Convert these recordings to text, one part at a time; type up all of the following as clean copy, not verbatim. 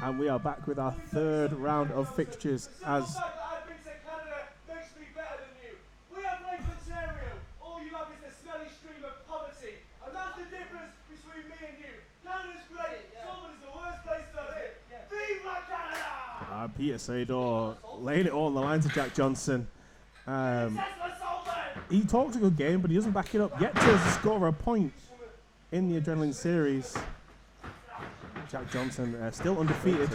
And we are back with our third round of fixtures as Peter Sedohr laying it all on the line to Jack Johnson. He talks a good game, but he doesn't back it up yet to score a point in the Adrenaline Series. Jack Johnson still undefeated.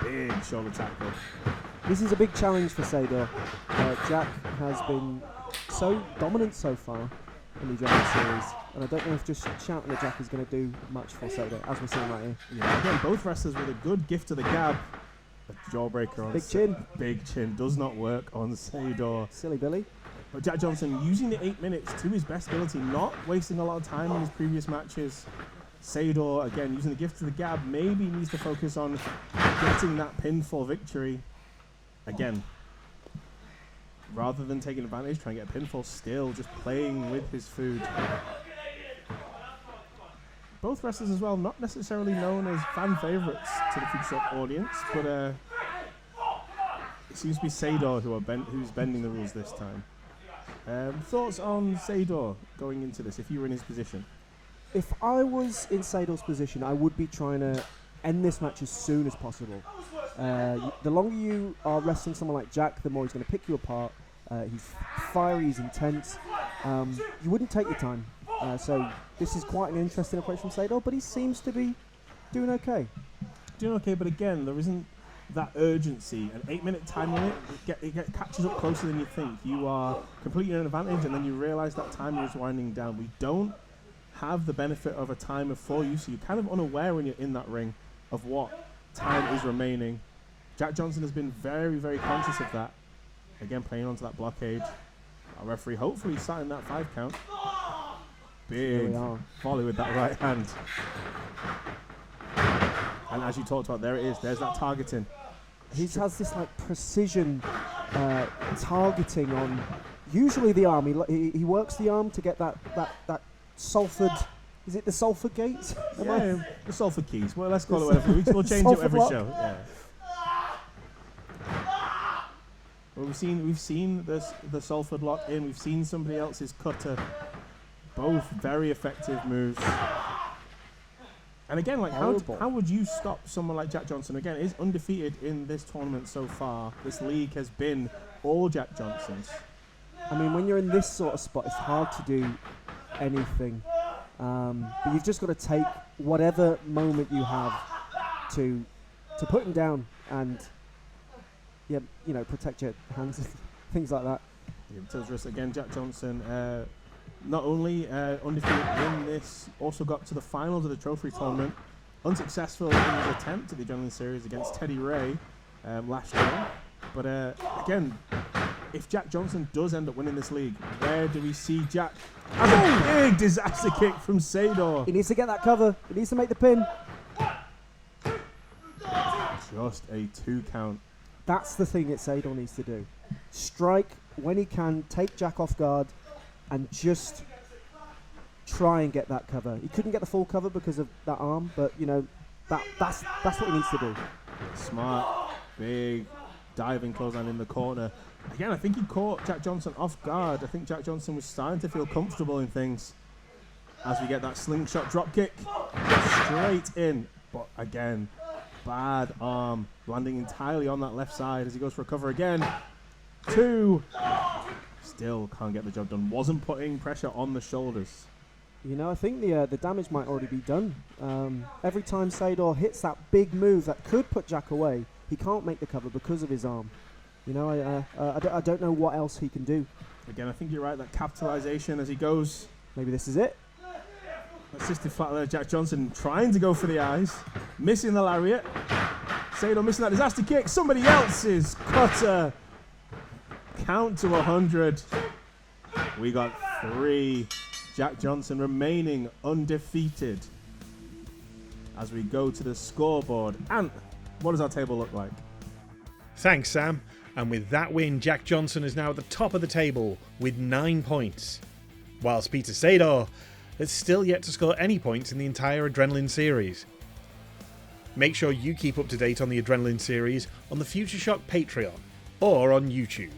Big shoulder tackle. This is a big challenge for Sedohr. Jack has been so dominant so far in the Adrenaline Series, and I don't know if just shouting at Jack is going to do much for Sedohr, as we're seeing right here. Yeah, again, both wrestlers with a good gift to the gab. A jawbreaker on Big chin. Big chin does not work on Sedohr. Silly Billy. But Jack Johnson using the 8 minutes to his best ability, not wasting a lot of time in his previous matches. Sedohr, again, using the gift to the gab, maybe needs to focus on getting that pinfall victory. Again, rather than taking advantage, trying to get a pinfall, still just playing with his food. Both wrestlers as well, not necessarily known as fan favourites to the FutureShock audience, but it seems to be Sedohr who's bending the rules this time. Thoughts on Sedohr going into this, if you were in his position? If I was in Sedohr's position, I would be trying to end this match as soon as possible. The longer you are wrestling someone like Jack, the more he's going to pick you apart. He's fiery, he's intense. You wouldn't take your time. So this is quite an interesting approach from Sedohr, but he seems to be doing okay. Doing okay, but again, there isn't that urgency. An 8 minute time limit, it catches up closer than you think. You are completely in an advantage, and then you realise that timer is winding down. We don't have the benefit of a timer for you, so you're kind of unaware when you're in that ring of what time is remaining. Jack Johnson has been very, very conscious of that. Again, playing onto that blockade. Our referee hopefully starting that 5 count. Big volley with that right hand. And as you talked about, there it is. There's that targeting. He has this like precision targeting on usually the arm. He works the arm to get that Salford. Is it the Salford gates? Yeah, the Salford keys. Well, let's call it whatever. We'll change it every show. Yeah. Well, we've seen the Salford lock in. We've seen somebody else's cutter. Both very effective moves. And again, like how would you stop someone like Jack Johnson? Again, is undefeated in this tournament so far. This league has been all Jack Johnsons. I mean, when you're in this sort of spot, it's hard to do anything. But you've just got to take whatever moment you have to put him down and protect your hands, things like that. Again, Jack Johnson. Not only undefeated in this, also got to the finals of the trophy tournament. Unsuccessful in his attempt at the Adrenaline Series against Teddy Ray last year. But again, if Jack Johnson does end up winning this league, where do we see Jack? As a big disaster kick from Sedohr. He needs to get that cover. He needs to make the pin. Just a 2 count. That's the thing that Sedohr needs to do. Strike when he can, take Jack off guard, and just try and get that cover. He couldn't get the full cover because of that arm, but that's what he needs to do. Smart, big diving clothesline in the corner. Again, I think he caught Jack Johnson off guard. I think Jack Johnson was starting to feel comfortable in things as we get that slingshot drop kick straight in. But again, bad arm landing entirely on that left side as he goes for a cover again. 2. Still can't get the job done. Wasn't putting pressure on the shoulders. I think the damage might already be done. Every time Sedohr hits that big move that could put Jack away, he can't make the cover because of his arm. I don't know what else he can do. Again, I think you're right. That capitalization as he goes. Maybe this is it. Assisted flat there, Jack Johnson trying to go for the eyes. Missing the lariat. Sedohr missing that disaster kick. Somebody else's cutter. Count to 100. We got 3. Jack Johnson remaining undefeated as we go to the scoreboard. And what does our table look like? Thanks, Sam. And with that win, Jack Johnson is now at the top of the table with 9 points, whilst Peter Sedohr has still yet to score any points in the entire Adrenaline Series. Make sure you keep up to date on the Adrenaline series on the FutureShock Patreon or on YouTube.